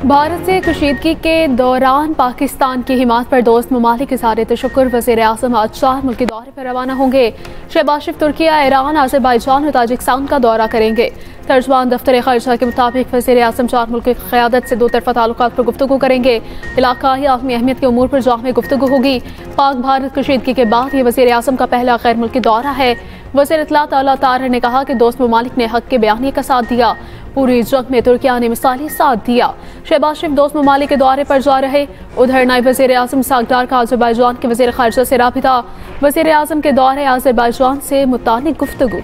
भारत से कशीदगी के दौरान पाकिस्तान की हिमायत पर दोस्त ममालिक के सारे तशक्कुर। वज़ीर आज़म आज 4 मुल्की दौरे पर रवाना होंगे। शहबाज शरीफ तुर्किया, ईरान, अज़रबैजान और ताजिकिस्तान का दौरा करेंगे। तर्जुमान दफ्तर ख़ारिजा के मुताबिक वज़ीर आज़म 4 मुल्क की क़यादत से दो तरफ़ा ताल्लुकात पर गुफ्तगू करेंगे। इलाक़ाई आलमी अहमियत के उमूर पर जामे गुफ्तगू होगी। पाक भारत कशीदगी के बाद ये वज़ीर आज़म का पहला गैर मुल्की दौरा है। वज़ीर इत्तलात आला ताहिर ने कहा कि दोस्त ममालिक ने हक़ के बयानी का साथ दिया। पूरी जंग में तुर्किया ने मिसाली साथ दिया। शहबाज शरीफ दोस्त ममालिक के दौरे पर जा रहे। उधर नायब वज़ीर आज़म सागदार का अज़रबैजान के वज़ीर ख़ारिजा से राबिता। वज़ीर आज़म के दौरे अज़रबैजान से मुताल्लिक़ गुफ्तगू।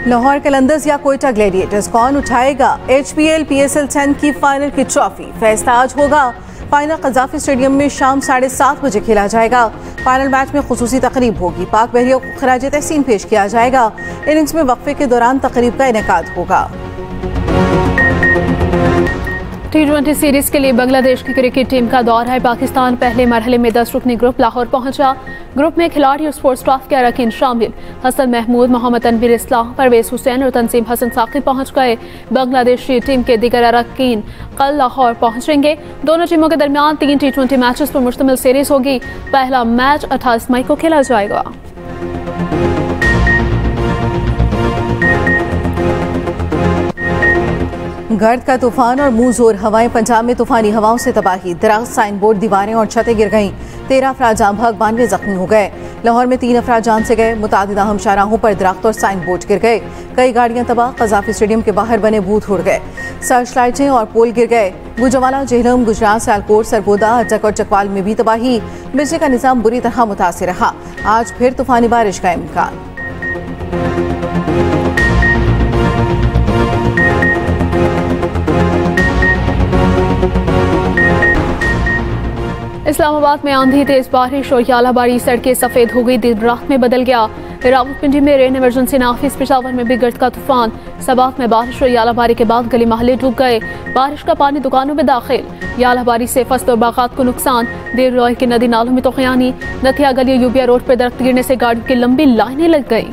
लाहौर कलंदर्स या कोयटा ग्लैडिएटर्स, कौन उठाएगा HPL PSL 10 की फाइनल की ट्रॉफी? फैसला आज होगा। फाइनल कज़ाफ़ी स्टेडियम में शाम 7:30 बजे खेला जाएगा। फाइनल मैच में खुसूसी तकरीब होगी। पाक बहरियों को खराज तहसीन पेश किया जाएगा। इनिंग्स में वक्फे के दौरान तकरीब का इनेकाद होगा। T20 सीरीज के लिए बांग्लादेश की क्रिकेट टीम का दौरा है। पाकिस्तान पहले मरहले में 10 रुकनी ग्रुप लाहौर पहुंचा। ग्रुप में खिलाड़ी और स्पोर्ट्स स्टाफ के अरकान शामिल हसन महमूद, मोहम्मद तनवीर इस्लाम, परवेज हुसैन और तंजीम हसन साकिब पहुंच गए। बांग्लादेशी टीम के दीगर अरकान कल लाहौर पहुंचेंगे। दोनों टीमों के दरमियान 3 T20 मैचेस पर मुश्तमिल सीरीज होगी। पहला मैच 28 मई को खेला जाएगा। गर्द का तूफान और मुंहजोर हवाएं। पंजाब में तूफानी हवाओं से तबाही। दरख्त, साइन बोर्ड, दीवारें और छतें गिर गईं। 13 अफराद जाम बहक, 92 जख्मी हो गए। लाहौर में 3 अफराद जान से गए। मुतादिद अहम शाहराहों पर दरख्त और साइन बोर्ड गिर गए। कई गाड़ियां तबाह। कज़ाफ़ी स्टेडियम के बाहर बने बूथ उड़ गए। सर्च लाइटें और पोल गिर गए। गुजरावाला, जेहलम, गुजरात, सियालकोट, सरगोदा, अटक और चकवाल में भी तबाही। बिजली का निज़ाम बुरी तरह मुतासिर रहा। आज फिर तूफानी बारिश का इम्कान। इस्लामाबाद में आंधी, तेज बारिश और यालाबारी। सड़कें सफेद हो गई, दिन रात में बदल गया। रावलपिंडी में रेन इमरजेंसी नाफिज। पेशावर में भी गर्द का तूफान। सबात में बारिश और यालाबारी के बाद गली महल्ले डूब गए। बारिश का पानी दुकानों में दाखिल। यालाबारी से फसल और बागात को नुकसान। देर रॉय के नदी नालों में तोखयानी। नथिया गली यूबिया रोड पर दरख्त गिरने से गाड़ियों की लंबी लाइनें लग गई।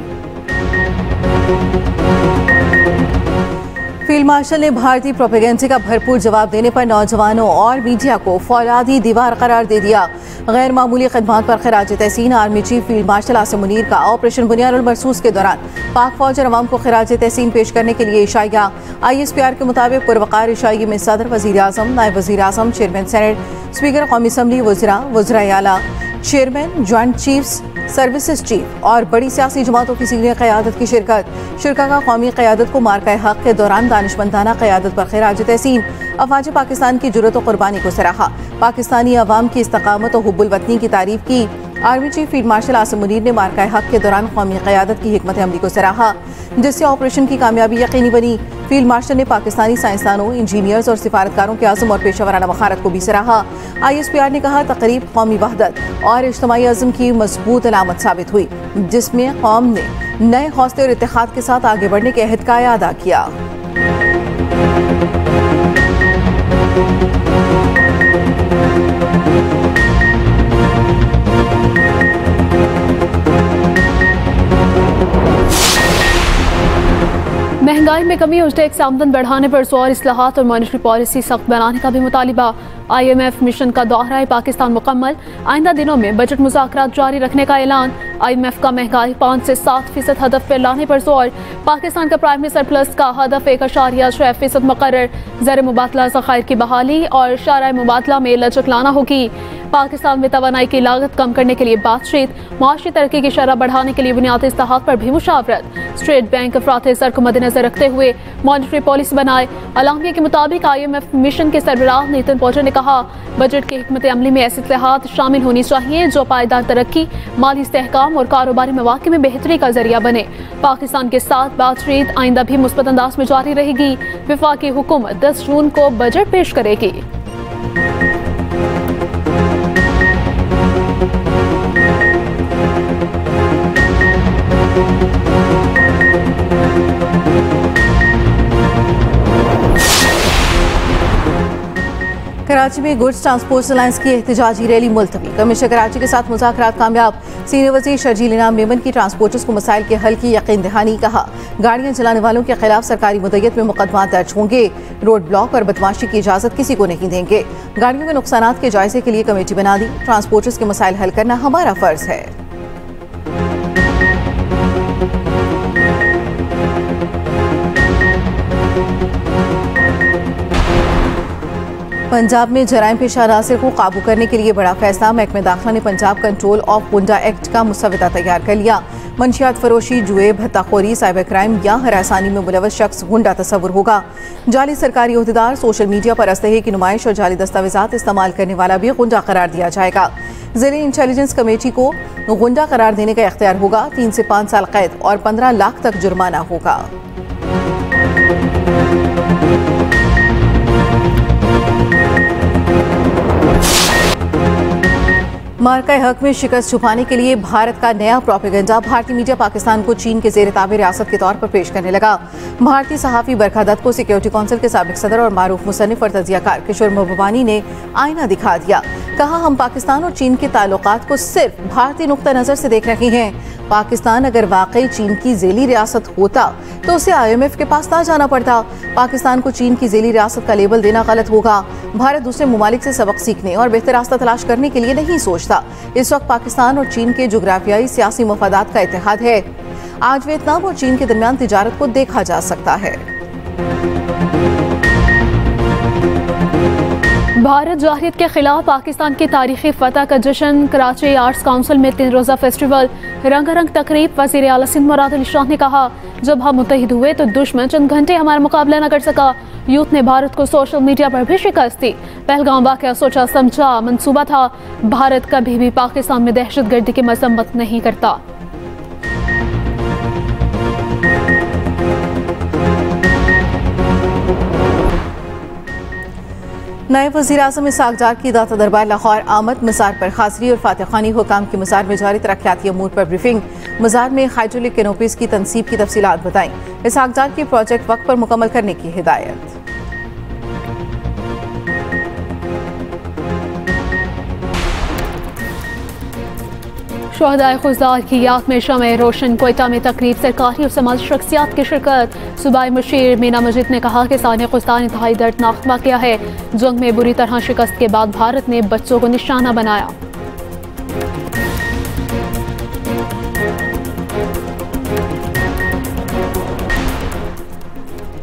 फील्ड मार्शल ने भारतीय प्रोपेगेंडा का भरपूर जवाब देने पर नौजवानों और मीडिया को फौलादी दीवार करार दे दिया। गैर मामूली खिदमात पर खराज तहसीन army chief field marshal Asim Munir का ऑपरेशन बुनियाद मरसूस के दौरान पाक फौज और अवाम को खराज तहसीन पेश करने के लिए इशाया। ISPR के मुताबिक पुरवकार इशाये में सदर, वज़ीर आज़म, नायब वज़ीर आज़म, चेयरमैन सेनेट, स्पीकर कौमी असम्बली, वज़राए आला, chairman, joint chiefs, services chief और बड़ी सियासी जमातों की सीनियर क़यादत की शिरकत। शिरका का कौमी क़यादत को मार्का हक़ के दौरान दानिशमंदाना क़यादत पर खराज तहसीन। अफवाज पाकिस्तान की जुर्रत और कुर्बानी को सराहा। पाकिस्तानी अवाम की इस्तकामत और हुब्बुल वतनी की तारीफ की। Army chief field marshal Asim Munir ने मार्का हक़ के दौरान कौमी क़यादत की हिकमत अमली को सराहा, जिससे ऑपरेशन की कामयाबी यकीनी बनी। फील्ड मार्शल ने पाकिस्तानी साइंसदानों, इंजीनियर्स और सिफारतकारों के आज़म और पेशावराना महारत को भी सराहा। ISPR ने कहा, तकरीब कौमी वहदत और इज्तिमाई अज़्म की मजबूत अलामत साबित हुई, जिसमें कौम ने नए हौसले और इत्तेहाद के साथ आगे बढ़ने के अहद का अदा किया। महंगाई में कमी और टैक्स आमदन बढ़ाने पर जोर। इस्लाहात और मॉनेटरी पॉलिसी सख्त बनाने का भी मुतालिबा। IMF मिशन का दौरा पाकिस्तान मुकम्मल। आइंदा दिनों में बजट मुज़ाकरात जारी रखने का ऐलान। IMF का महंगाई 5 से 7% हदफ पर लाने पर जोर। पाकिस्तान का प्राइमरी सरप्लस का हदफ 1.6% मुकर्रर। ज़र मुबादला ज़खायर की बहाली और शरह मुबादला में लचक लाना होगी। पाकिस्तान में तवानाई की लागत कम करने के लिए बातचीत। माशी तरक्की की शरह बढ़ाने के लिए बुनियादी इस्लाहात पर भी मुशावरत। स्टेट बैंक अफरात ज़र को मद्देनजर रखते हुए मॉनेटरी पॉलिसी बनाए। अलामिया के मुताबिक IMF मिशन के सरबराह नितिन पोटर ने कहा, बजट की हिकमत अमली में ऐसे इस्लाहात शामिल होनी चाहिए जो पायदार तरक्की, माली इस्तेहकाम और कारोबारी मौक़े में बेहतरी का जरिया बने। पाकिस्तान के साथ बातचीत आइंदा भी मुस्बत अंदाज में जारी रहेगी। वफाकी हुकूमत 10 जून को बजट पेश करेगी। कराची में गुड्स ट्रांसपोर्ट अलायंस की एहतजाजी रैली मुलतवी। कमिश्नर कराची के साथ मुज़ाकरात कामयाब। सीनियर वज़ीर शर्जील इनाम मेमन की ट्रांसपोर्टर्स को मसाइल के हल की यकीन दहानी। कहा गाड़ियां चलाने वालों के खिलाफ सरकारी मुद्दत में मुकदमा दर्ज होंगे। रोड ब्लॉक और बदमाशी की इजाजत किसी को नहीं देंगे। गाड़ियों के नुकसानात के जायजे के लिए कमेटी बना दी। ट्रांसपोर्टर्स के मसाइल हल करना हमारा फर्ज है। पंजाब में जराइम पेशा अनासर को काबू करने के लिए बड़ा फैसला। महकमे दाखिला ने पंजाब कंट्रोल ऑफ गुंडा एक्ट का मुसवदा तैयार कर लिया। मंशियात फरोशी, जुए, भत्ताखोरी, साइबर क्राइम या हरासानी में मुलव्वस शख्स गुंडा तस्वुर होगा। जाली सरकारी ओहदेदार, सोशल मीडिया पर असलहे की नुमाइश और जाली दस्तावेजात इस्तेमाल करने वाला भी गुंडा करार दिया जाएगा। ज़िली इंटेलिजेंस कमेटी को गुंडा करार देने का इख्तियार होगा। 3 से 5 साल कैद और 15 लाख तक जुर्माना होगा। मार्का हक में शिकस्त छुपाने के लिए भारत का नया प्रोपेगेंडा भारतीय मीडिया पाकिस्तान को चीन के ज़ेर ताबे रियासत के तौर पर पेश करने लगा। भारतीय सहाफ़ी बरखा दत्त को सिक्योरिटी काउंसिल के साबिक सदर और मारूफ मुसन्निफ और तजियाकार किशोर महबूबानी ने आईना दिखा दिया। कहा हम पाकिस्तान और चीन के ताल्लुकात को सिर्फ भारतीय नुक्ता नज़र से देख रहे हैं। पाकिस्तान अगर वाकई चीन की ज़ेली रियासत होता तो उसे IMF के पास ना जाना पड़ता। पाकिस्तान को चीन की ज़ेली रियासत का लेबल देना गलत होगा। भारत दूसरे ममालिक से सबक सीखने और बेहतर रास्ता तलाश करने के लिए नहीं सोचता। इस वक्त पाकिस्तान और चीन के जोग्राफियाई सियासी मफादात का इत्तेहाद है। आज वियतनाम और चीन के दरमियान तिजारत को देखा जा सकता है। भारत जाहिलियत के खिलाफ पाकिस्तान की तारीखी फतह का जश्न। कराची आर्ट्स काउंसिल में 3 रोज़ा फेस्टिवल, रंगारंग तकरीब। वज़ीर आला सिंध मुराद अली शाह ने कहा जब हम मुत्तहिद हुए तो दुश्मन चंद घंटे हमारा मुकाबला न कर सका। यूथ ने भारत को सोशल मीडिया पर भी शिकस्त दी। पहलगाम वाक़या सोचा समझा मंसूबा था। भारत कभी भी पाकिस्तान में दहशतगर्दी की मजम्मत नहीं करता। नायब वज़ीर आज़म इसहाक़ डार की दाता दरबार लाहौर आमद। मज़ार पर हाज़री और फातिह ख़ानी हुकाम की मज़ार में जारी तरक्याती अमूर पर ब्रीफिंग। मज़ार में हाइड्रोलिक कैनोपीज़ की तनसीब की तफसीलात बताई। इसहाक़ डार की प्रोजेक्ट वक्त पर मुकम्मल करने की हिदायत। शहदाए खुज़दार की याद में शमे रोशन। कोयटा में तकरीब, सरकारी और समाजी शख्सियात की शिरकत। सूबाई मुशीर मीना मजिद ने कहा कि साने खुज़दार इंतहाई दर्दनाक वाक़या है। जंग में बुरी तरह शिकस्त के बाद भारत ने बच्चों को निशाना बनाया।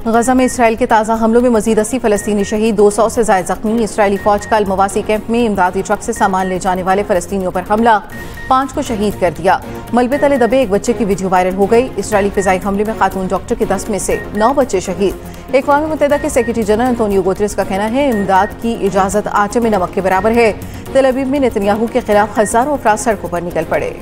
गजा में इसराइल के ताज़ा हमलों में मजीद 80 फ़लस्तीनी शहीद, 200 से ज़ायद जख्मी। इसराइली फ़ौज का अल-मवासी कैंप में इमदादी ट्रक से सामान ले जाने वाले फ़लस्तीनियों पर हमला, 5 को शहीद कर दिया। मलबे तले दबे एक बच्चे की वीडियो वायरल हो गई। इसराइली फ़िज़ाई हमले में खातून डॉक्टर के 10 में से 9 बच्चे शहीद। अक़वाम मुत्तहिदा के सेक्रेटरी जनरल अंतोनियो गुतेरेस का कहना है इमदाद की इजाज़त आटे में नमक के बराबर है। तेल अवीव में नेतन्याहू के खिलाफ हज़ारों अफराद सड़कों पर निकल पड़े।